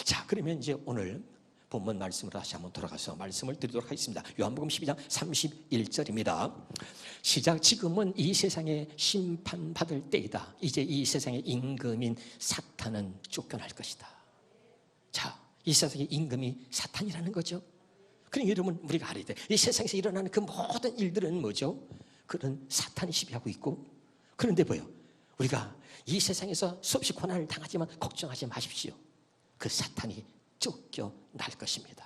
자, 그러면 이제 오늘 본문 말씀으로 다시 한번 돌아가서 말씀을 드리도록 하겠습니다. 요한복음 12장 31절입니다. 시작. 지금은 이 세상에 심판받을 때이다. 이제 이 세상의 임금인 사탄은 쫓겨날 것이다. 자, 이 세상의 임금이 사탄이라는 거죠. 그러니까 여러분, 우리가 알아야 돼. 이 세상에서 일어나는 그 모든 일들은 뭐죠? 그런 사탄이 지배하고 있고, 그런데 뭐요? 우리가 이 세상에서 수없이 고난을 당하지만 걱정하지 마십시오. 그 사탄이 쫓겨날 것입니다.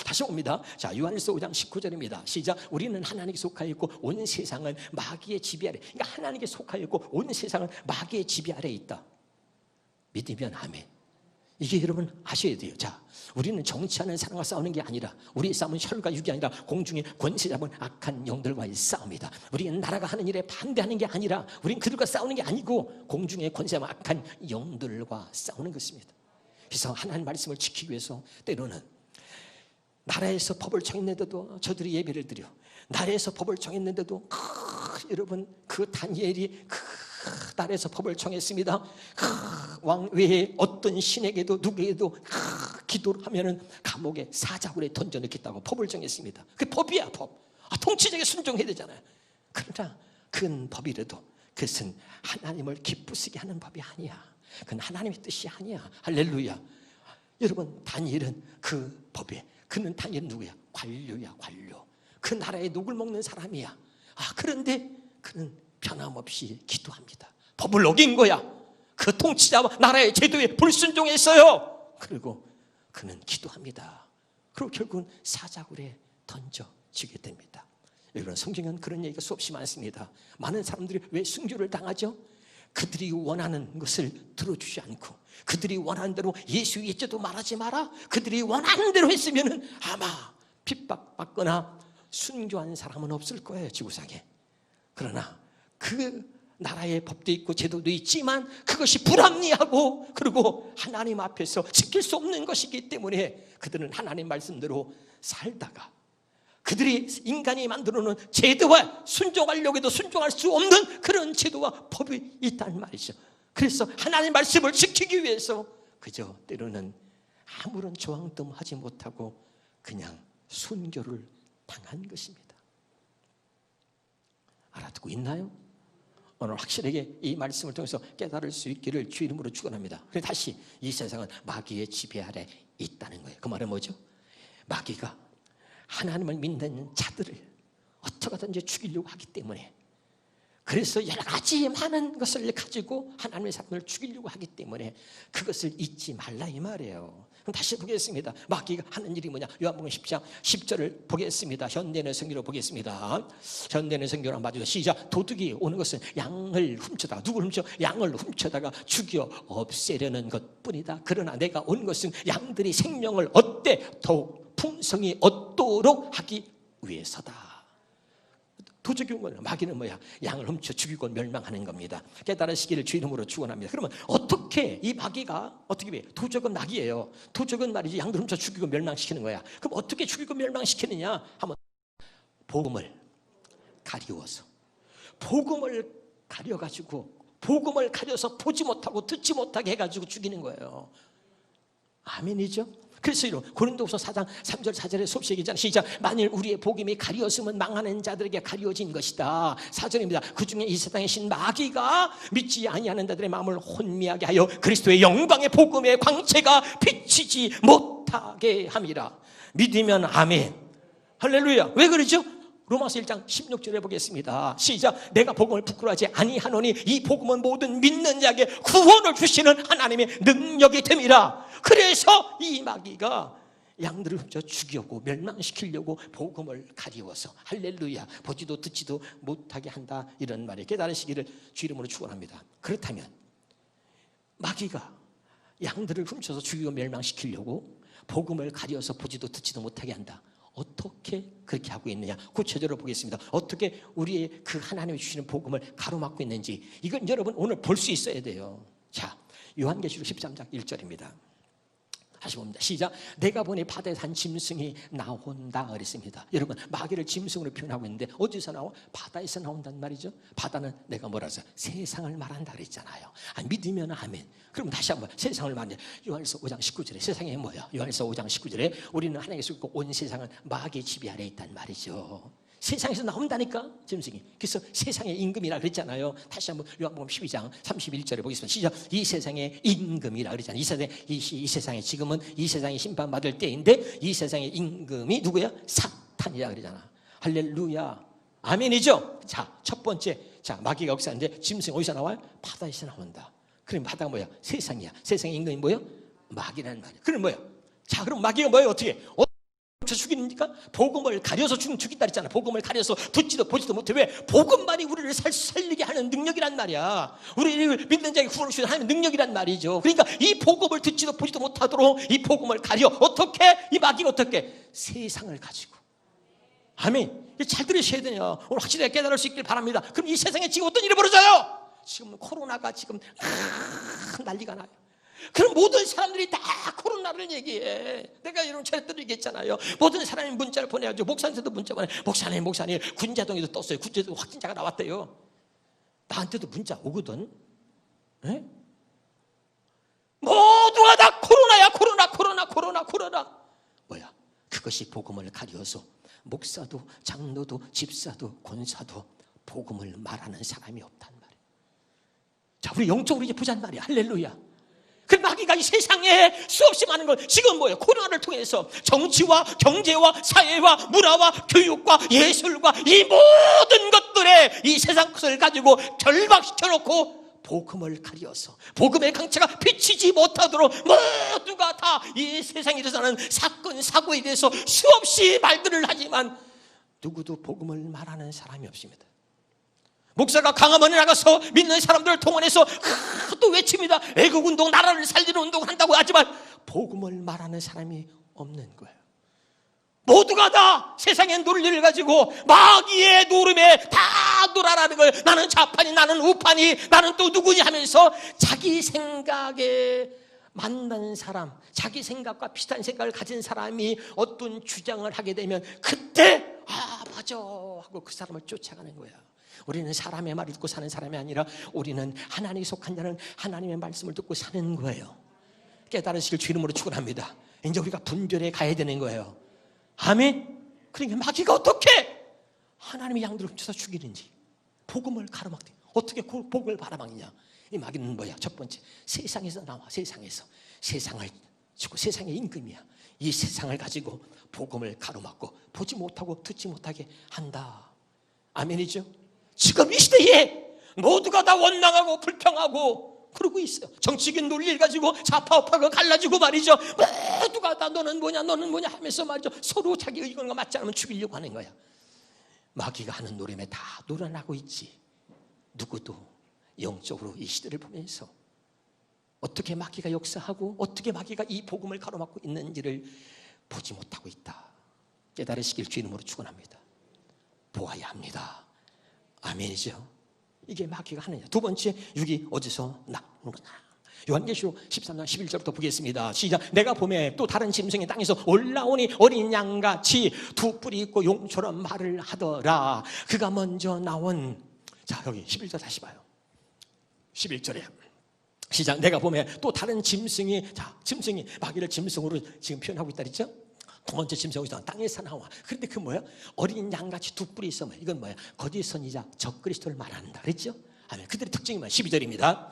다시 옵니다. 자, 요한일서 5장 19절입니다. 시작. 우리는 하나님께 속하여 있고 온 세상은 마귀의 지배 아래. 그러니까 하나님께 속하여 있고 온 세상은 마귀의 지배 아래에 있다. 믿으면 아멘. 이게 여러분 아셔야 돼요. 자, 우리는 정치하는 사람과 싸우는 게 아니라, 우리의 싸움은 혈과 육이 아니라 공중의 권세 잡은 악한 영들과의 싸움이다. 우리는 나라가 하는 일에 반대하는 게 아니라, 우리는 그들과 싸우는 게 아니고 공중의 권세 잡은 악한 영들과 싸우는 것입니다. 그래서 하나님 말씀을 지키기 위해서 때로는 나라에서 법을 정했는데도 저들이 예배를 드려, 나라에서 법을 정했는데도 여러분 그 다니엘이 나라에서 법을 정했습니다. 왕 외에 어떤 신에게도 누구에게도 기도를 하면은 감옥에 사자굴에 던져넣겠다고 법을 정했습니다. 그게 법이야, 법. 통치자에게 순종해야 되잖아요. 그러나 큰 법이라도 그것은 하나님을 기쁘시게 하는 법이 아니야. 그건 하나님의 뜻이 아니야. 할렐루야. 여러분, 다니엘은 그 법에, 그는 다니엘은 누구야? 관료야, 관료. 그 나라의 녹을 먹는 사람이야. 그런데 그는 변함없이 기도합니다. 법을 어긴 거야. 그 통치자와 나라의 제도에 불순종했어요. 그리고 그는 기도합니다. 그리고 결국은 사자굴에 던져지게 됩니다. 여러분, 성경은 그런 얘기가 수없이 많습니다. 많은 사람들이 왜 순교를 당하죠? 그들이 원하는 것을 들어주지 않고, 그들이 원하는 대로 예수 예죄도 말하지 마라, 그들이 원하는 대로 했으면 아마 핍박받거나 순교한 사람은 없을 거예요, 지구상에. 그러나 그 나라의 법도 있고 제도도 있지만 그것이 불합리하고, 그리고 하나님 앞에서 지킬 수 없는 것이기 때문에 그들은 하나님 말씀대로 살다가, 그들이 인간이 만들어놓은 제도와 순종하려고 해도 순종할 수 없는 그런 제도와 법이 있단 말이죠. 그래서 하나님 말씀을 지키기 위해서 그저 때로는 아무런 저항도 하지 못하고 그냥 순교를 당한 것입니다. 알아듣고 있나요? 오늘 확실하게 이 말씀을 통해서 깨달을 수 있기를 주 이름으로 축원합니다. 그래서 다시 이 세상은 마귀의 지배 아래 있다는 거예요. 그 말은 뭐죠? 마귀가 하나님을 믿는 자들을 어떻게 하든지 죽이려고 하기 때문에, 그래서 여러 가지 많은 것을 가지고 하나님의 사람을 죽이려고 하기 때문에 그것을 잊지 말라 이 말이에요. 그럼 다시 보겠습니다. 마귀가 하는 일이 뭐냐? 요한복음 10장 10절을 보겠습니다. 현대는 성경으로 보겠습니다. 현대는 성경으로 맞으죠. 시작. 도둑이 오는 것은 양을 훔쳐다가, 누구를 훔쳐? 양을 훔쳐다가 죽여 없애려는 것뿐이다. 그러나 내가 온 것은 양들이 생명을 얻되 더욱 풍성히 얻도록 하기 위해서다. 도적이 온 거예요. 마귀는 뭐야? 양을 훔쳐 죽이고 멸망하는 겁니다. 깨달으시기를 주 이름으로 축원합니다. 그러면 어떻게 이 마귀가 어떻게 해? 도적은 낙이에요. 도적은 말이지 양들 훔쳐 죽이고 멸망시키는 거야. 그럼 어떻게 죽이고 멸망시키느냐? 한번 복음을 가리워서, 복음을 가려가지고, 복음을 가려서 보지 못하고 듣지 못하게 해가지고 죽이는 거예요. 아멘이죠? 그래서 이런 고린도후서 4장 3절 4절에 수없이 얘기잖아요. 시작. 만일 우리의 복음이 가리웠으면 망하는 자들에게 가리워진 것이다. 4절입니다. 그 중에 이 세상의 신 마귀가 믿지 아니하는 자들의 마음을 혼미하게 하여 그리스도의 영광의 복음의 광채가 비치지 못하게 함이라. 믿으면 아멘. 할렐루야. 왜 그러죠? 로마서 1장 16절에 보겠습니다. 시작. 내가 복음을 부끄러워하지 아니하노니 이 복음은 모든 믿는 자에게 구원을 주시는 하나님의 능력이 됨이라. 그래서 이 마귀가 양들을 훔쳐 죽이려고 멸망시키려고 복음을 가리워서, 할렐루야, 보지도 듣지도 못하게 한다, 이런 말이 깨달으시기를 주 이름으로 축원합니다. 그렇다면 마귀가 양들을 훔쳐서 죽이고 멸망시키려고 복음을 가려서 보지도 듣지도 못하게 한다. 어떻게 그렇게 하고 있느냐? 구체적으로 보겠습니다. 어떻게 우리의 그 하나님이 주시는 복음을 가로막고 있는지, 이건 여러분 오늘 볼 수 있어야 돼요. 자, 요한계시록 13장 1절입니다. 다시 봅니다. 시작. 내가 보니 바다에서 한 짐승이 나온다 그랬습니다. 여러분, 마귀를 짐승으로 표현하고 있는데 어디서 나와? 바다에서 나온단 말이죠. 바다는 내가 뭐라서 세상을 말한다 그랬잖아요. 믿으면 아멘. 그럼 다시 한번 세상을 말하는 요한일서 5장 19절에 세상이 뭐야? 요한일서 5장 19절에 우리는 하나님께서 있고 온 세상은 마귀의 지배 아래 있단 말이죠. 세상에서 나온다니까 짐승이. 그래서 세상의 임금이라 그랬잖아요. 다시 한번 요한복음 12장 31절에 보겠습니다. 시작. 이 세상의 임금이라 그랬잖아요. 이 세상에 지금은 이 세상이 심판받을 때인데 이 세상의 임금이 누구야? 사탄이라 그러잖아. 할렐루야. 아멘이죠. 자, 첫 번째, 자, 마귀가 역사하는데 짐승 어디서 나와요? 바다에서 나온다. 그럼 바다가 뭐야? 세상이야. 세상의 임금이 뭐야? 마귀라는 말이야. 그럼 뭐야? 자, 그럼 마귀가 뭐예요? 어떻게? 죽이니까 복음을 가려서 죽인다 했잖아. 복음을 가려서 듣지도 보지도 못해. 왜? 복음만이 우리를 살리게 하는 능력이란 말이야. 우리를 믿는 자에게 구원을 주는 하나님의 능력이란 말이죠. 그러니까 이 복음을 듣지도 보지도 못하도록 이 복음을 가려. 어떻게? 이 마귀가 어떻게? 세상을 가지고. 아멘. 잘 들으셔야 돼요. 오늘 확실하게 깨달을 수 있길 바랍니다. 그럼 이 세상에 지금 어떤 일이 벌어져요? 지금 코로나가 지금 난리가 나요. 그럼 모든 사람들이 다 코로나를 얘기해. 내가 이런 차례대로 얘기했잖아요. 모든 사람이 문자를 보내야죠. 목사한테도 문자 보내. 목사님 군자동에도 떴어요. 군자동 확진자가 나왔대요. 나한테도 문자 오거든. 에? 모두가 다 코로나야. 코로나. 뭐야? 그것이 복음을 가려서 목사도 장로도 집사도 권사도 복음을 말하는 사람이 없단 말이야. 자, 우리 영적으로 이제 보자는 말이야. 할렐루야. 그 마귀가 이 세상에 수없이 많은 걸 지금 뭐예요? 코로나를 통해서 정치와 경제와 사회와 문화와 교육과 예술과 이 모든 것들에 이 세상 것을 가지고 결박시켜놓고 복음을 가려서 복음의 강체가 비치지 못하도록 모두가 다 이 세상에 일어나는 사건 사고에 대해서 수없이 말들을 하지만 누구도 복음을 말하는 사람이 없습니다. 목사가 강화문에 나가서 믿는 사람들을 동원해서 또 외칩니다. 애국운동, 나라를 살리는 운동을 한다고 하지만 복음을 말하는 사람이 없는 거예요. 모두가 다 세상의 논리를 가지고 마귀의 노름에 다 놀아라는 걸, 나는 좌판이, 나는 우판이, 나는 또 누구니 하면서 자기 생각에 맞는 사람, 자기 생각과 비슷한 생각을 가진 사람이 어떤 주장을 하게 되면 그때 맞아 하고 그 사람을 쫓아가는 거야. 우리는 사람의 말을 듣고 사는 사람이 아니라 우리는 하나님이 속한 자는 하나님의 말씀을 듣고 사는 거예요. 깨달으시길 주 이름으로 축원합니다. 이제 우리가 분별해 가야 되는 거예요. 아멘. 그러니까 마귀가 어떻게 하나님의 양들을 훔쳐서 죽이는지, 복음을 가로막대 어떻게 복음을 바라막느냐. 이 마귀는 뭐야? 첫 번째, 세상에서 나와. 세상을 주고 세상의 임금이야. 이 세상을 가지고 복음을 가로막고 보지 못하고 듣지 못하게 한다. 아멘이죠? 지금 이 시대에 모두가 다 원망하고 불평하고 그러고 있어요. 정치적인 논리를 가지고 좌파우파가 갈라지고 말이죠. 모두가 다 너는 뭐냐 하면서 말이죠. 서로 자기 의견과 맞지 않으면 죽이려고 하는 거야. 마귀가 하는 노름에 다 놀아나고 있지. 누구도 영적으로 이 시대를 보면서 어떻게 마귀가 역사하고 어떻게 마귀가 이 복음을 가로막고 있는지를 보지 못하고 있다. 깨달으시길 주 이름으로 축원합니다. 보아야 합니다. 아멘이죠. 이게 마귀가 하느냐. 두 번째, 육이 어디서 나오느냐. 요한계시록 13장 11절부터 보겠습니다. 시작. 내가 보매 또 다른 짐승이 땅에서 올라오니 어린 양같이 두 뿔이 있고 용처럼 말을 하더라. 그가 먼저 나온, 자 여기 11절 다시 봐요. 11절에 시작. 내가 보매 또 다른 짐승이, 자 짐승이 마귀를 짐승으로 지금 표현하고 있다 그랬죠. 두 번째 짐승이 땅에서 나와. 그런데 그 뭐야? 어린 양같이 두 뿔이 있어. 이건 뭐야? 거짓 선지자 적그리스도를 말한다 그랬죠. 아멘. 그들의 특징이 뭐야? 12절입니다.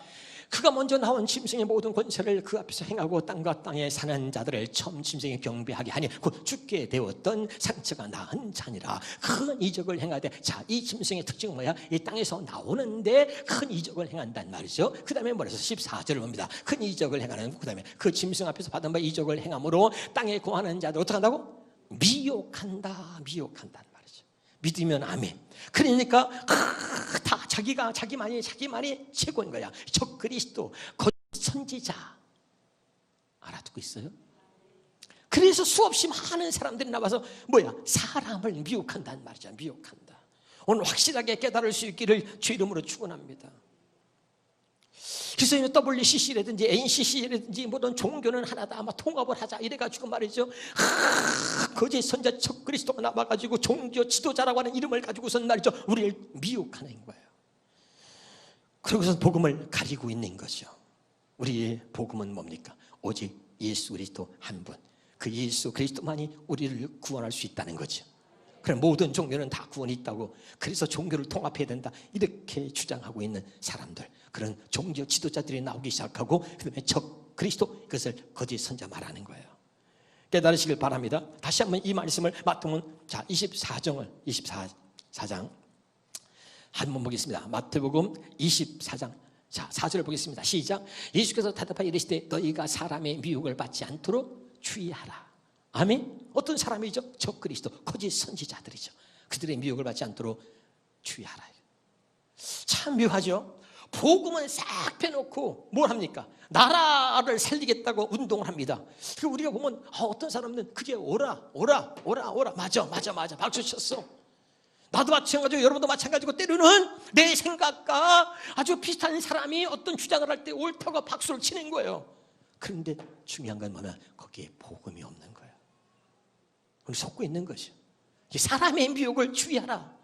그가 먼저 나온 짐승의 모든 권세를 그 앞에서 행하고 땅과 땅에 사는 자들을 처음 짐승이 경배하게 하니 곧 죽게 되었던 상처가 나은 자니라. 큰 이적을 행하되, 자 이 짐승의 특징은 뭐야? 이 땅에서 나오는데 큰 이적을 행한단 말이죠. 그 다음에 뭐라서 14절을 봅니다. 큰 이적을 행하는, 그 다음에 그 짐승 앞에서 받은 바 이적을 행함으로 땅에 거하는 자들 어떻게 한다고? 미혹한다는 말이죠. 믿으면 아멘. 그러니까 다 자기 말이 최고인 거야. 적그리스도, 거짓 선지자. 알아듣고 있어요? 그래서 수없이 많은 사람들이 나와서 뭐야? 사람을 미혹한다는 말이죠. 미혹한다. 오늘 확실하게 깨달을 수 있기를 주 이름으로 축원합니다. 그래서 WCC라든지 NCC라든지 모든 종교는 하나다, 아마 통합을 하자 이래가지고 말이죠. 거짓 선자 적그리스도가 나와가지고 종교 지도자라고 하는 이름을 가지고선 말이죠, 우리를 미혹하는 거예요. 그러고서 복음을 가리고 있는 거죠. 우리의 복음은 뭡니까? 오직 예수 그리스도 한 분, 그 예수 그리스도만이 우리를 구원할 수 있다는 거죠. 그럼 모든 종교는 다 구원이 있다고, 그래서 종교를 통합해야 된다 이렇게 주장하고 있는 사람들, 그런 종교 지도자들이 나오기 시작하고, 그다음에 적 그리스도, 이것을 거짓 선자 말하는 거예요. 깨달으시길 바랍니다. 다시 한번 이 말씀을 마태복음 24장 한번 보겠습니다. 마태복음 24장 4절을 보겠습니다. 시작. 예수께서 대답하여 이르시되 너희가 사람의 미혹을 받지 않도록 주의하라. 아멘. 어떤 사람이죠? 적그리스도, 거짓 선지자들이죠. 그들의 미혹을 받지 않도록 주의하라. 참 묘하죠. 복음은 싹 빼놓고 뭘 합니까? 나라를 살리겠다고 운동을 합니다. 그리고 우리가 보면 어떤 사람은 그게 오라 맞아 박수 쳤어. 나도 마찬가지고 여러분도 마찬가지고, 때로는 내 생각과 아주 비슷한 사람이 어떤 주장을 할 때 옳다고 박수를 치는 거예요. 그런데 중요한 건 뭐냐면 거기에 복음이 없는 거예요. 우리 속고 있는 거죠. 사람의 미혹을 주의하라.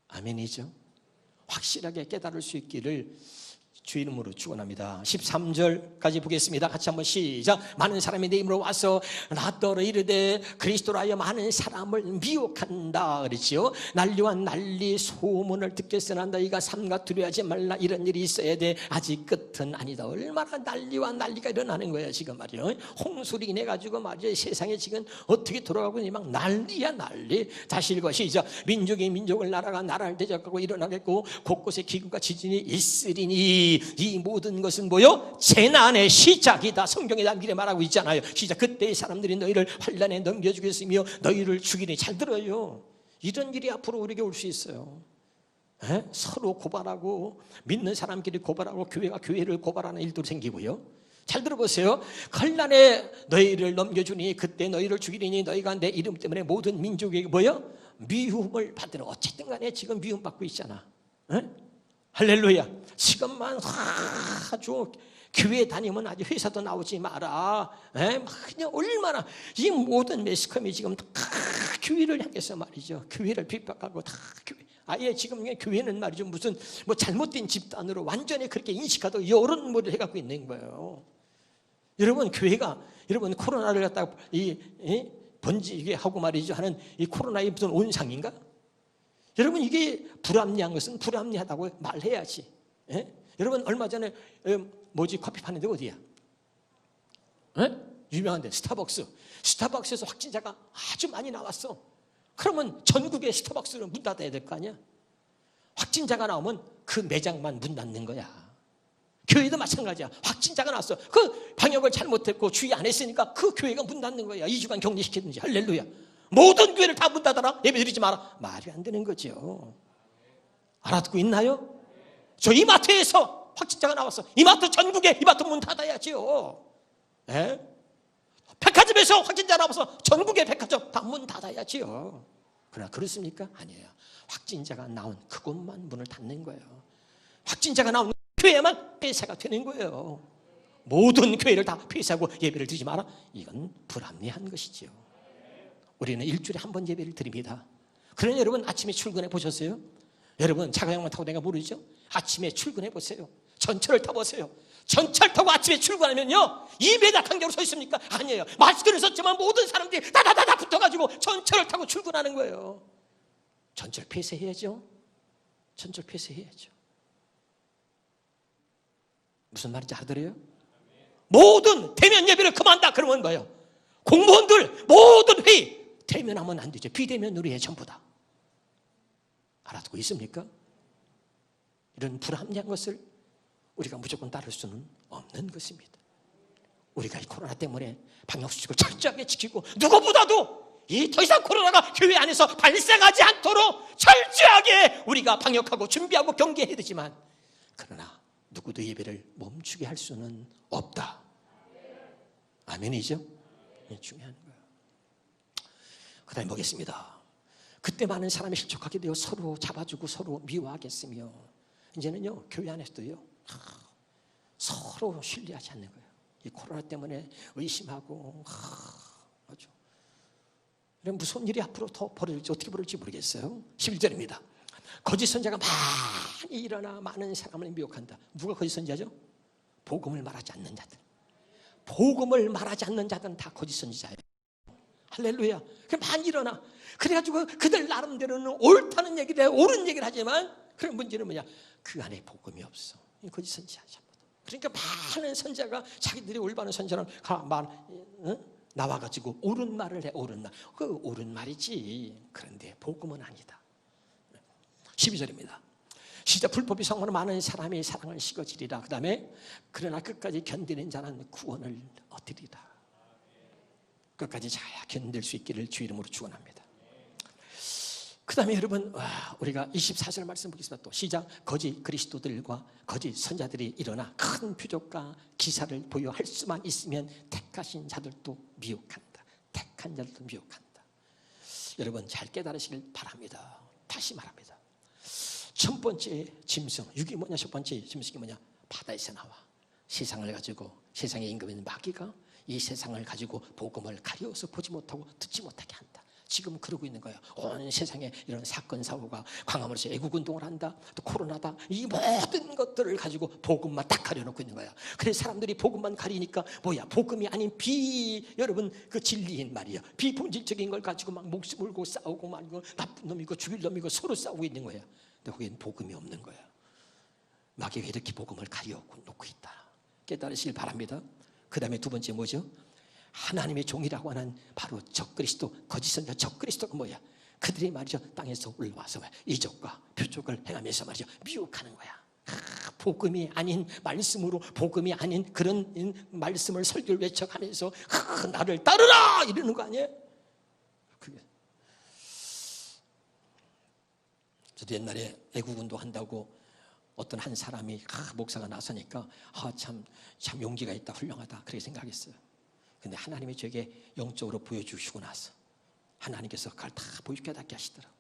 아멘이죠. 확실하게 깨달을 수 있기를 주 이름으로 축원합니다. 13절까지 보겠습니다. 같이 한번 시작. 많은 사람이 내 이름으로 와서 나더러 이르되 그리스도로 하여 많은 사람을 미혹한다 그랬지요. 난리와 난리 소문을 듣겠으나 너희가 삼가 두려워하지 말라. 이런 일이 있어야 돼. 아직 끝은 아니다. 얼마나 난리와 난리가 일어나는 거예요 지금 말이요. 홍수리 인해가지고 말이죠, 세상에 지금 어떻게 돌아가고 있니, 막 난리야 난리. 다시 읽어 시작. 민족이 민족을, 나라가 나라를 대적하고 일어나겠고 곳곳에 기근과 지진이 있으리니 이 모든 것은 뭐요? 재난의 시작이다. 성경에 담기게 말하고 있잖아요. 시작. 그때 사람들이 너희를 환난에 넘겨주겠으며 너희를 죽이니. 잘 들어요. 이런 일이 앞으로 우리에게 올 수 있어요. 서로 고발하고, 믿는 사람끼리 고발하고, 교회가 교회를 고발하는 일도 생기고요. 잘 들어보세요. 환난에 너희를 넘겨주니 그때 너희를 죽이리니 너희가 내 이름 때문에 모든 민족에게 뭐요? 미움을 받으라. 어쨌든 간에 지금 미움받고 있잖아. 할렐루야. 지금만 아주 교회 다니면 아주 회사도 나오지 마라. 그냥 얼마나 이 모든 매스컴이 지금 다 교회를 향해서 말이죠. 교회를 핍박하고 다 교회. 아예 지금 교회는 말이죠, 무슨 뭐 잘못된 집단으로 완전히 그렇게 인식하고 여론 모델을 해갖고 있는 거예요. 여러분, 교회가 여러분 코로나를 갖다가 번지게 하고 말이죠 하는 이 코로나의 무슨 온상인가? 여러분, 이게 불합리한 것은 불합리하다고 말해야지. 여러분, 얼마 전에 커피 파는 데 어디야? 유명한 데 스타벅스에서 확진자가 아주 많이 나왔어. 그러면 전국의 스타벅스는 문 닫아야 될 거 아니야? 확진자가 나오면 그 매장만 문 닫는 거야. 교회도 마찬가지야. 확진자가 나왔어. 그 방역을 잘못했고 주의 안 했으니까 그 교회가 문 닫는 거야. 2주간 격리시켰는지. 할렐루야. 모든 교회를 다 문 닫아라. 예배 드리지 마라. 말이 안 되는 거죠. 알아듣고 있나요? 저 이마트에서 확진자가 나왔어. 이마트 전국에 이마트 문 닫아야지요. 백화점에서 확진자 나와서 전국의 백화점 다 문 닫아야지요. 그러나 그렇습니까? 아니에요. 확진자가 나온 그곳만 문을 닫는 거예요. 확진자가 나온 교회만 폐쇄가 되는 거예요. 모든 교회를 다 폐쇄하고 예배를 드리지 마라. 이건 불합리한 것이지요. 우리는 일주일에 한 번 예배를 드립니다. 그러니 여러분, 아침에 출근해 보셨어요? 여러분, 자가용만 타고 내가 모르죠? 아침에 출근해 보세요. 전철을 타보세요. 전철 타고 아침에 출근하면요, 2m 간격으로 서 있습니까? 아니에요. 마스크를 썼지만 모든 사람들이 다다다다 붙어가지고 전철을 타고 출근하는 거예요. 전철 폐쇄해야죠. 전철 폐쇄해야죠. 무슨 말인지 알아들어요? 모든 대면 예배를 그만다 그러면 뭐예요? 공무원들 모든 회의 대면하면 안 되죠. 비대면으로 해 전부 다. 알아듣고 있습니까? 이런 불합리한 것을 우리가 무조건 따를 수는 없는 것입니다. 우리가 이 코로나 때문에 방역수칙을 철저하게 지키고, 누구보다도 이 더 이상 코로나가 교회 안에서 발생하지 않도록 철저하게 우리가 방역하고 준비하고 경계해야 되지만, 그러나 누구도 예배를 멈추게 할 수는 없다. 아멘이죠? 중요한 거예요. 그 다음에 보겠습니다. 그때 많은 사람이 실족하게 되어 서로 잡아주고 서로 미워하겠으며, 이제는요 교회 안에서도요 서로 신뢰하지 않는 거예요. 이 코로나 때문에 의심하고 아주 이런 무서운 일이 앞으로 더 벌어질지 어떻게 벌어질지 모르겠어요. 11절입니다. 거짓 선자가 많이 일어나 많은 사람을 미혹한다. 누가 거짓 선자죠? 복음을 말하지 않는 자들. 복음을 말하지 않는 자들은 다 거짓 선지자예요. 할렐루야. 많이 일어나. 그래가지고 그들 나름대로는 옳다는 얘기를 해요. 옳은 얘기를 하지만 그런 문제는 뭐냐? 그 안에 복음이 없어. 거짓 선지자. 그러니까 많은 선자가 자기들이 올바른 선자는 나와가지고 옳은 말을 해. 옳은 말. 그 옳은 말이지. 그런데 복음은 아니다. 12절입니다. 시작. 불법이 성으로 많은 사람이 사랑을 식어지리라. 그 다음에 그러나 끝까지 견디는 자는 구원을 얻으리라. 끝까지 잘 견딜 수 있기를 주 이름으로 축원합니다. 그 다음에 여러분 우리가 24절 말씀 보겠습니다. 또 시작. 거짓 그리스도들과 거짓 선자들이 일어나 큰 표적과 기사를 보여할 수만 있으면 택하신 자들도 미혹한다. 택한 자들도 미혹한다. 여러분 잘 깨달으시길 바랍니다. 다시 말합니다. 첫 번째 짐승, 육이 뭐냐? 첫 번째 짐승이 뭐냐? 바다에서 나와 세상을 가지고 세상의 임금인 마귀가 이 세상을 가지고 복음을 가려워서 보지 못하고 듣지 못하게 한다. 지금 그러고 있는 거예요. 온 세상에 이런 사건 사고가 광화문에서 애국운동을 한다. 또 코로나다. 이 모든 것들을 가지고 복음만 딱 가려놓고 있는 거야. 그래서 사람들이 복음만 가리니까 뭐야? 복음이 아닌 여러분 그 진리인 말이야. 비본질적인 걸 가지고 막 목숨 걸고 싸우고 말고 나쁜 놈이고 죽일 놈이고 서로 싸우고 있는 거야. 근데 거기엔 복음이 없는 거야. 마귀가 이렇게 복음을 가려놓고 있다. 깨달으시길 바랍니다. 그 다음에 두 번째 뭐죠? 하나님의 종이라고 하는 바로 적그리스도, 거짓 선자 적그리스도가 뭐야? 그들이 말이죠 땅에서 올라와서 이적과 표적을 행하면서 말이죠 미혹하는 거야. 복음이 아닌 말씀으로 복음이 아닌 그런 말씀을 설교를 외쳐가면서 나를 따르라 이러는 거 아니에요? 그게 저도 옛날에 애국운동 한다고 어떤 한 사람이 목사가 나서니까 참 용기가 있다, 훌륭하다 그렇게 생각했어요. 근데 하나님이 저에게 영적으로 보여주시고 나서 하나님께서 그걸 다 보여주게 하시더라고요.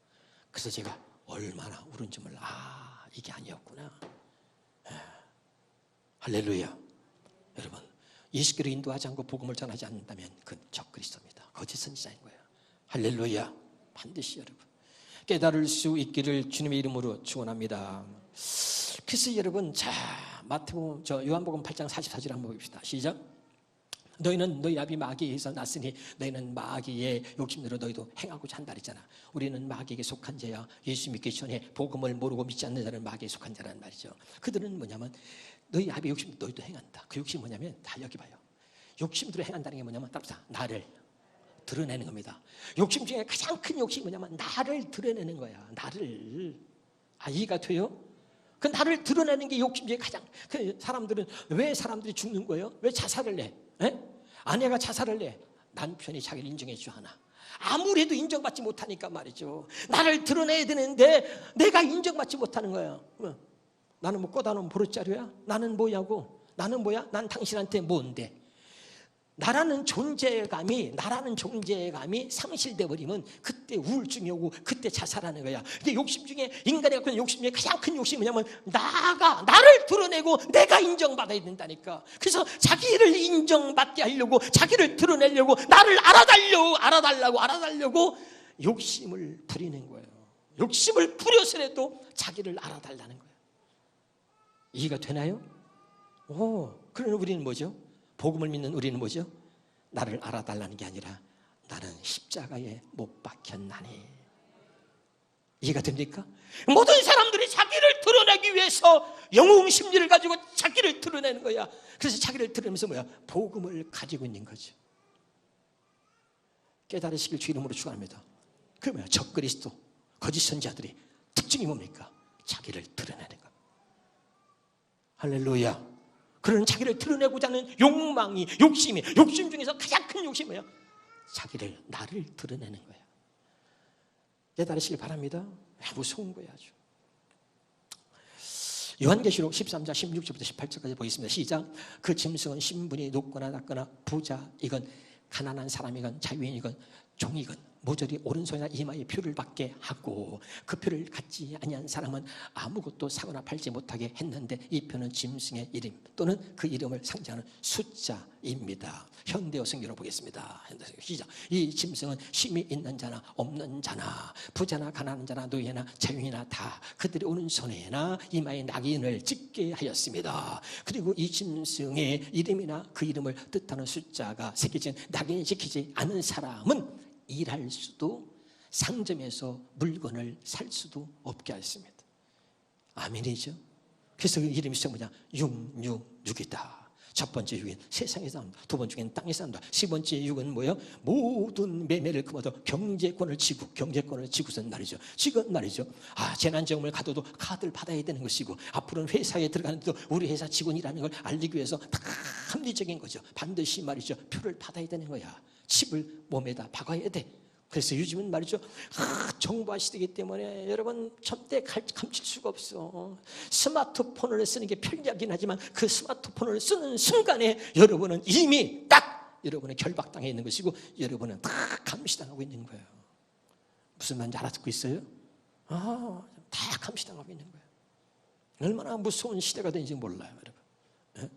그래서 제가 얼마나 울은지 몰라. 이게 아니었구나. 할렐루야. 여러분 예수께로 인도하지 않고 복음을 전하지 않는다면 그건 적그리스도입니다. 거짓 선지자인 거예요. 할렐루야. 반드시 여러분 깨달을 수 있기를 주님의 이름으로 축원합니다. 그래서 여러분 마태복음 요한복음 8장 44절 한번 봅시다. 시작. 너희는 너희 아비 마귀에서 났으니 너희는 마귀의 욕심대로 너희도 행하고자 한다 그랬잖아. 우리는 마귀에게 속한 자야. 예수 믿기 전에 복음을 모르고 믿지 않는 자는 마귀에 속한 자란 말이죠. 그들은 뭐냐면 너희 아비 욕심 너희도 행한다. 그 욕심이 뭐냐면 다 여기 봐요. 욕심대로 행한다는 게 뭐냐면 따라서 나를 드러내는 겁니다. 욕심 중에 가장 큰 욕심이 뭐냐면 나를 드러내는 거야. 나를. 이해가 돼요? 그 나를 드러내는 게 욕심 중에 가장. 사람들은 왜 사람들이 죽는 거예요? 왜 자살을 해? 아내가 자살을 해. 남편이 자기를 인정해 주지 않아. 아무리 해도 인정받지 못하니까 말이죠. 나를 드러내야 되는데 내가 인정받지 못하는 거야. 나는 뭐 꺼다놓은 보릇자루야? 나는 뭐냐고? 나는 뭐야? 난 당신한테 뭔데? 나라는 존재감이 상실돼 버리면 그때 우울증이 오고 그때 자살하는 거야. 근데 욕심 중에 인간이 갖고 있는 욕심 중에 가장 큰 욕심이 뭐냐면 나를 드러내고 내가 인정받아야 된다니까. 그래서 자기를 인정받게 하려고 자기를 드러내려고 나를 알아달라고 욕심을 부리는 거예요. 욕심을 부려서라도 자기를 알아달라는 거예요. 이해가 되나요? 그러면 우리는 뭐죠? 복음을 믿는 우리는 뭐죠? 나를 알아달라는 게 아니라 나는 십자가에 못 박혔나니. 이해가 됩니까? 모든 사람들이 자기를 드러내기 위해서 영웅 심리를 가지고 자기를 드러내는 거야. 그래서 자기를 드러내면서 뭐야? 복음을 가지고 있는 거죠. 깨달으시길 주 이름으로 축원합니다. 그러면 적그리스도, 거짓 선지자들이 특징이 뭡니까? 자기를 드러내는 거. 할렐루야. 그런 자기를 드러내고자 하는 욕심 중에서 가장 큰 욕심이 뭐예요? 나를 드러내는 거예요. 깨달으시길 바랍니다. 무서운 거예요 아주. 요한계시록 13장 16절부터 18절까지 보겠습니다. 시작. 그 짐승은 신분이 높거나 낮거나 부자 이건 가난한 사람이건 자유인이건 종이건 모조리 오른손이나 이마에 표를 받게 하고 그 표를 갖지 아니한 사람은 아무것도 사거나 팔지 못하게 했는데 이 표는 짐승의 이름 또는 그 이름을 상징하는 숫자입니다. 현대어 성경을 보겠습니다. 현대어 성경 시작. 이 짐승은 힘이 있는 자나 없는 자나 부자나 가난한 자나 노예나 자유인이나 다 그들의 오른손에나 이마에 낙인을 찍게 하였습니다. 그리고 이 짐승의 이름이나 그 이름을 뜻하는 숫자가 새겨진 낙인이 지키지 않은 사람은 일할 수도 상점에서 물건을 살 수도 없게 하였습니다. 아멘이죠. 그래서 그 이름이 뭐냐? 666이다. 첫 번째 6은 세상에서 나온다. 두 번째 6은 땅에서 나온다. 세 번째 6은 뭐예요? 모든 매매를 금하도 경제권을 지고선 말이죠. 지금 말이죠. 재난지원금을 가둬도 카드를 받아야 되는 것이고 앞으로는 회사에 들어가는데도 우리 회사 직원이라는 걸 알리기 위해서 다 합리적인 거죠. 반드시 말이죠. 표를 받아야 되는 거야. 칩을 몸에다 박아야 돼. 그래서 요즘은 말이죠. 정보화 시대이기 때문에 여러분 절대 감출 수가 없어. 스마트폰을 쓰는 게 편리하긴 하지만 그 스마트폰을 쓰는 순간에 여러분은 이미 딱 여러분의 결박당해 있는 것이고 여러분은 다 감시당하고 있는 거예요. 무슨 말인지 알아듣고 있어요? 다 감시당하고 있는 거예요. 얼마나 무서운 시대가 되는지 몰라요, 여러분.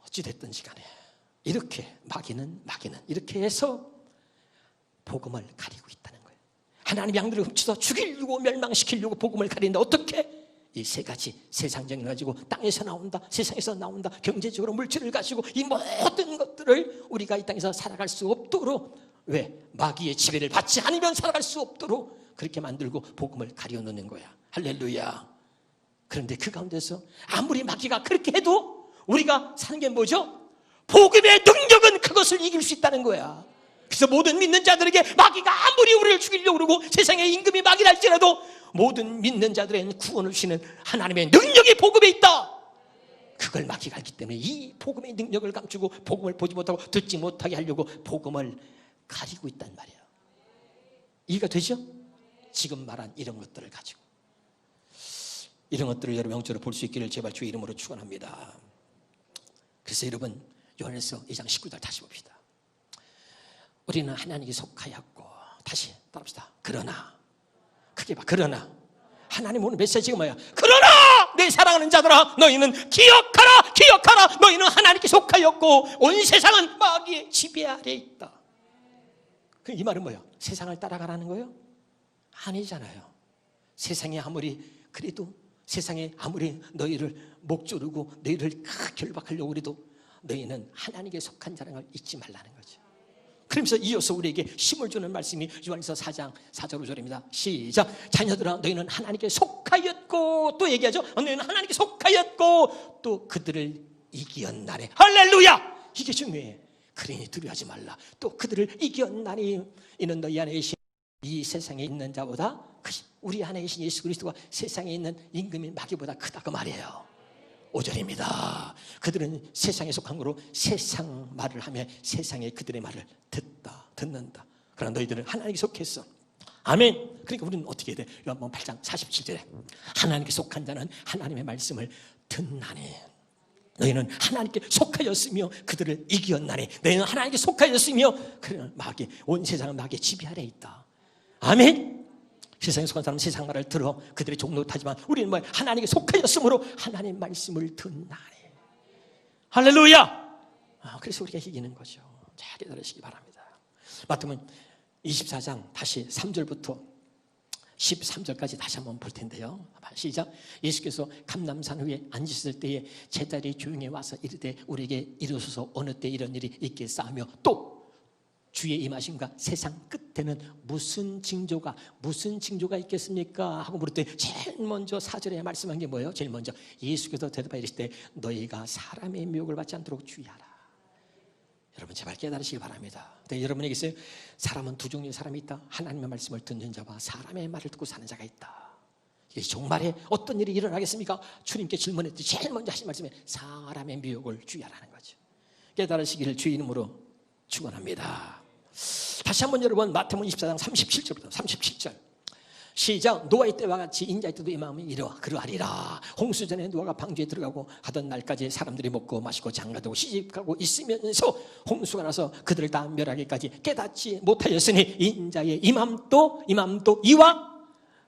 어찌됐든지 간에 이렇게 마귀는 이렇게 해서 복음을 가리고 있다는 거예요. 하나님의 양들을 훔쳐서 죽이려고 멸망시키려고 복음을 가리는데 어떻게? 이 세 가지 세상적인 가지고 땅에서 나온다, 세상에서 나온다, 경제적으로 물질을 가지고 이 모든 것들을 우리가 이 땅에서 살아갈 수 없도록 왜? 마귀의 지배를 받지 않으면 살아갈 수 없도록 그렇게 만들고 복음을 가려놓는 거야. 할렐루야. 그런데 그 가운데서 아무리 마귀가 그렇게 해도 우리가 사는 게 뭐죠? 복음의 능력은 그것을 이길 수 있다는 거야. 그래서 모든 믿는 자들에게 마귀가 아무리 우리를 죽이려고 그러고 세상의 임금이 마귀라 할지라도 모든 믿는 자들에게는 구원을 주시는 하나님의 능력이 복음에 있다. 그걸 마귀가 알기 때문에 이 복음의 능력을 감추고 복음을 보지 못하고 듣지 못하게 하려고 복음을 가리고 있단 말이에요. 이해가 되죠? 지금 말한 이런 것들을 가지고 이런 것들을 여러분 영적으로 볼 수 있기를 제발 주의 이름으로 축원합니다. 그래서 여러분 요한에서 2장 19절 다시 봅시다. 우리는 하나님께 속하였고 다시 따라합시다. 그러나 크게 봐. 그러나 하나님 오늘 메시지가 뭐야? 그러나 내 사랑하는 자들아 너희는 기억하라 너희는 하나님께 속하였고 온 세상은 마귀의 지배 아래에 있다. 이 말은 뭐예요? 세상을 따라가라는 거예요? 아니잖아요. 세상이 아무리 그래도 세상에 아무리 너희를 목 조르고 너희를 결박하려고 그래도 너희는 하나님께 속한 자라는 걸 잊지 말라는 거죠. 그러면서 이어서 우리에게 힘을 주는 말씀이 요한일서 4장 4절 5절입니다. 시작. 자녀들아 너희는 하나님께 속하였고 또 얘기하죠. 너희는 하나님께 속하였고 또 그들을 이겼나니. 할렐루야. 이게 중요해. 그러니 두려워하지 말라. 또 그들을 이겼나니 이는 너희 안에 계신 이 세상에 있는 자보다 우리 안에 계신 예수 그리스도가 세상에 있는 임금인 마귀보다 크다 그 말이에요. 5절입니다. 그들은 세상에 속한 거로 세상 말을 하며 세상에 그들의 말을 듣는다. 그러나 너희들은 하나님께 속했어. 아멘. 그러니까 우리는 어떻게 해야 돼? 요한복음 8장 47절에 하나님께 속한 자는 하나님의 말씀을 듣나니 너희는 하나님께 속하였으며 그들을 이겼나니 너희는 하나님께 속하였으며 그러나 마귀 온 세상은 마귀의 지배 아래에 있다. 아멘. 세상에 속한 사람은 세상 말을 들어 그들의 종로 타지만 우리는 뭐야? 하나님께 속하였으므로 하나님 말씀을 듣나니. 할렐루야. 그래서 우리가 이기는 거죠. 잘 기다리시기 바랍니다. 마태복음 24장 다시 3절부터 13절까지 다시 한번 볼 텐데요. 시작. 예수께서 감람산 위에 앉으셨을 때에 제자들이 조용히 와서 이르되 우리에게 이르소서 어느 때 이런 일이 있겠사하며 또 주의 임하심과 세상 끝에는 무슨 징조가 있겠습니까? 하고 물을 때 제일 먼저 4절에 말씀한 게 뭐예요? 제일 먼저 예수께서 대답하여 이르시되 너희가 사람의 미혹을 받지 않도록 주의하라. 여러분 제발 깨달으시기 바랍니다. 근데 여러분에게 있어요. 사람은 두 종류의 사람이 있다. 하나님의 말씀을 듣는 자와 사람의 말을 듣고 사는 자가 있다. 이게 종말에 어떤 일이 일어나겠습니까? 주님께 질문했더니 제일 먼저 하신 말씀에 사람의 미혹을 주의하라는 거죠. 깨달으시기를 주의 이름으로 축원합니다. 다시 한번 여러분 마태복음 24장 37절부터 37절 시작. 노아의 때와 같이 인자의 때도 임하면 이러하 그러하리라. 홍수전에 노아가 방주에 들어가고 하던 날까지 사람들이 먹고 마시고 장가들고 시집가고 있으면서 홍수가 나서 그들을 다 멸하기까지 깨닫지 못하였으니 인자의 임함도 이와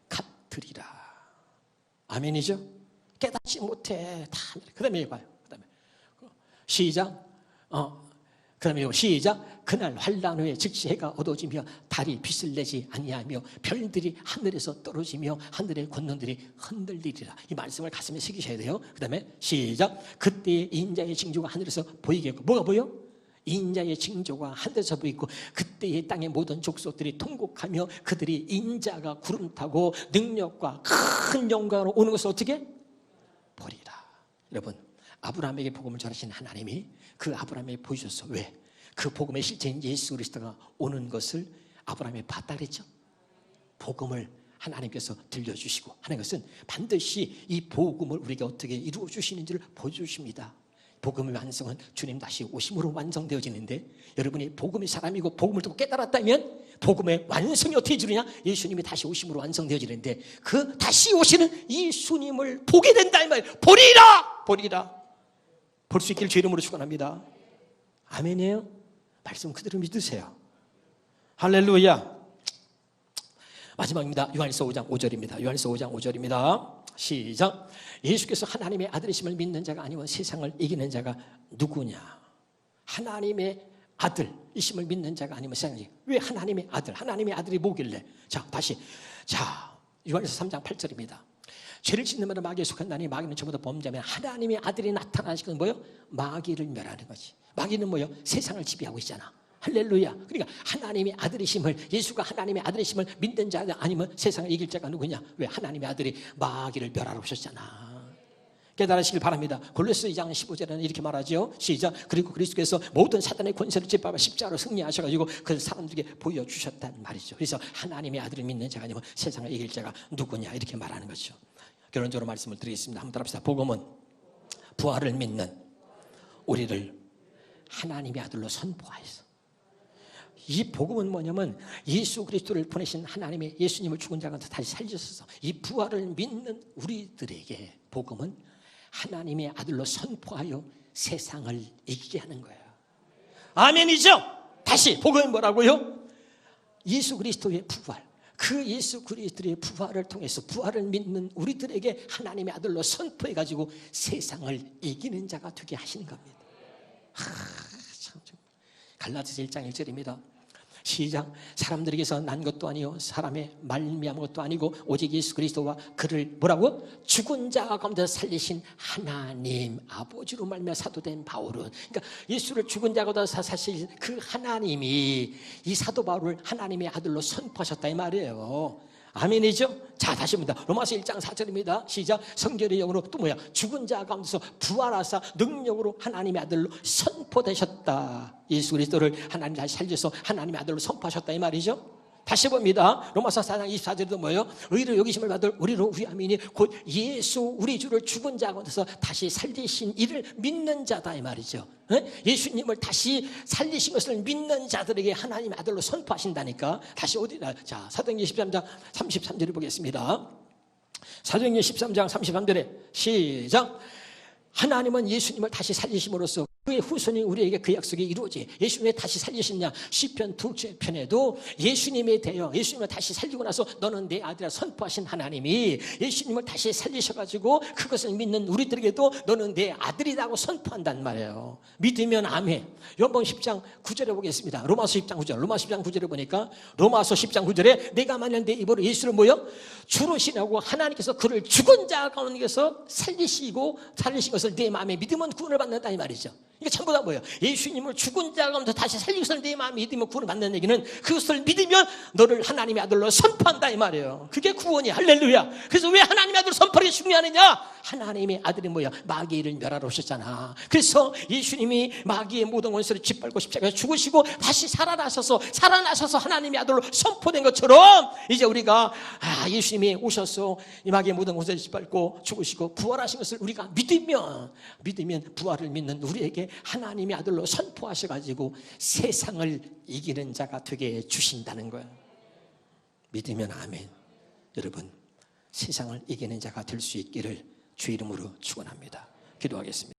같으리라. 아멘이죠? 깨닫지 못해. 다. 그 다음에 봐요. 그 다음에 시작. 그 다음에 시작. 그날 환란 후에 즉시 해가 어두워지며 달이 빛을 내지 아니하며 별들이 하늘에서 떨어지며 하늘의 권능들이 흔들리리라. 이 말씀을 가슴에 새기셔야 돼요. 그 다음에 시작. 그때의 인자의 징조가 하늘에서 보이겠고. 뭐가 보여? 인자의 징조가 하늘에서 보이고 그때의 땅의 모든 족속들이 통곡하며 그들이 인자가 구름 타고 능력과 큰 영광으로 오는 것을 어떻게? 보리라. 여러분, 아브라함에게 복음을 전하신 하나님이 그 아브라함에게 보여줬어. 왜? 그 복음의 실체인 예수 그리스도가 오는 것을 아브라함이 봤다 그랬죠. 복음을 하나님께서 들려주시고 하는 것은 반드시 이 복음을 우리가 어떻게 이루어 주시는지를 보여주십니다. 복음의 완성은 주님 다시 오심으로 완성되어지는데, 여러분이 복음의 사람이고 복음을 듣고 깨달았다면 복음의 완성이 어떻게 이루냐? 예수님이 다시 오심으로 완성되어지는데, 그 다시 오시는 예수님을 보게 된다 이 말이에요. 보리라. 볼 수 있기를 주 이름으로 축원합니다. 아멘이에요? 말씀 그대로 믿으세요. 할렐루야. 마지막입니다. 요한일서 5장 5절입니다. 요한일서 5장 5절입니다. 시작. 예수께서 하나님의 아들이심을 믿는 자가 아니면 세상을 이기는 자가 누구냐? 하나님의 아들이심을 믿는 자가 아니면 세상을. 왜 하나님의 아들? 하나님의 아들이 뭐길래? 자, 다시. 자, 요한일서 3장 8절입니다. 죄를 짓는 자는 마귀에 속한다니 마귀는 저보다 범죄하면 하나님의 아들이 나타나신 건 뭐예요? 마귀를 멸하는 거지. 마귀는 뭐예요? 세상을 지배하고 있잖아. 할렐루야. 그러니까 하나님의 아들이심을, 예수가 하나님의 아들이심을 믿는 자가 아니면 세상을 이길 자가 누구냐? 왜? 하나님의 아들이 마귀를 멸하러 오셨잖아. 깨달으시길 바랍니다. 골로새 2장 15절에는 이렇게 말하죠. 시작. 그리고 그리스도께서 모든 사단의 권세를 짓밟아 십자가로 승리하셔가지고 그 사람들에게 보여주셨단 말이죠. 그래서 하나님의 아들을 믿는 자가 아니면 세상을 이길 자가 누구냐? 이렇게 말하는 거죠. 결론적으로 말씀을 드리겠습니다. 한번 따라합시다. 복음은 부활을 믿는 우리를 하나님의 아들로 선포하였어. 이 복음은 뭐냐면 예수 그리스도를 보내신 하나님의, 예수님을 죽은 자 가운데 다시 살리셔서 이 부활을 믿는 우리들에게 복음은 하나님의 아들로 선포하여 세상을 이기게 하는 거예요. 아멘이죠? 다시 복음은 뭐라고요? 예수 그리스도의 부활. 그 예수 그리스도의 부활을 통해서 부활을 믿는 우리들에게 하나님의 아들로 선포해가지고 세상을 이기는 자가 되게 하시는 겁니다. 갈라디아서 1장 1절입니다. 시작. 사람들에게서 난 것도 아니요 사람의 말미암은 것도 아니고 오직 예수 그리스도와 그를 뭐라고? 죽은 자 가운데 살리신 하나님 아버지로 말미암아 사도된 바울은, 그러니까 예수를 죽은 자 가운데 사실 그 하나님이 이 사도 바울을 하나님의 아들로 선포하셨다 이 말이에요. 아멘이죠? 자, 다시 봅니다. 로마서 1장 4절입니다. 시작. 성결의 영으로 또 뭐야? 죽은 자 가운데서 부활하사 능력으로 하나님의 아들로 선포되셨다. 예수 그리스도를 하나님 다시 살려서 하나님의 아들로 선포하셨다 이 말이죠. 다시 봅니다. 로마서 4장 24절도 뭐예요? 의로 여기심을 받을 우리로 우리 아멘이 곧 예수 우리 주를 죽은 자 가운데서 다시 살리신 이를 믿는 자다 이 말이죠. 예수님을 다시 살리신 것을 믿는 자들에게 하나님의 아들로 선포하신다니까. 다시 어디나? 자, 사도행전 13장 33절을 보겠습니다. 사도행전 13장 33절에 시작. 하나님은 예수님을 다시 살리심으로써 그의 후손이 우리에게 그 약속이 이루어지. 예수님이 왜 다시 살리셨냐? 시편 2편에도 예수님에 대하여 예수님을 다시 살리고 나서 너는 내 아들이라 선포하신 하나님이 예수님을 다시 살리셔가지고 그것을 믿는 우리들에게도 너는 내 아들이라고 선포한단 말이에요. 믿으면 아멘. 요한복음 10장 9절에 보겠습니다. 로마서 10장 9절. 로마서 10장 9절에 보니까 로마서 10장 9절에 내가 만약 내 입으로 예수를 뭐요? 주로 신하고 하나님께서 그를 죽은 자 가운데서 살리신 것을 내 마음에 믿으면 구원을 받는다 이 말이죠. 이게 전부 다 뭐예요? 예수님을 죽은 자 가운데 다시 살리신 것을 내 마음에 믿으면 구원을 받는 얘기는 그것을 믿으면 너를 하나님의 아들로 선포한다 이 말이에요. 그게 구원이야. 할렐루야. 그래서 왜 하나님의 아들을 선포하는 게 중요하느냐? 하나님의 아들이 뭐야? 마귀를 멸하러 오셨잖아. 그래서 예수님이 마귀의 모든 원수를 짓밟고 십자가에 죽으시고 다시 살아나셔서 하나님의 아들로 선포된 것처럼 이제 우리가 예수님이 오셔서 이 마귀의 모든 원수를 짓밟고 죽으시고 부활하신 것을 우리가 믿으면 부활을 믿는 우리에게 하나님의 아들로 선포하셔가지고 세상을 이기는 자가 되게 해주신다는 거예요. 믿으면 아멘. 여러분 세상을 이기는 자가 될 수 있기를 주 이름으로 축원합니다. 기도하겠습니다.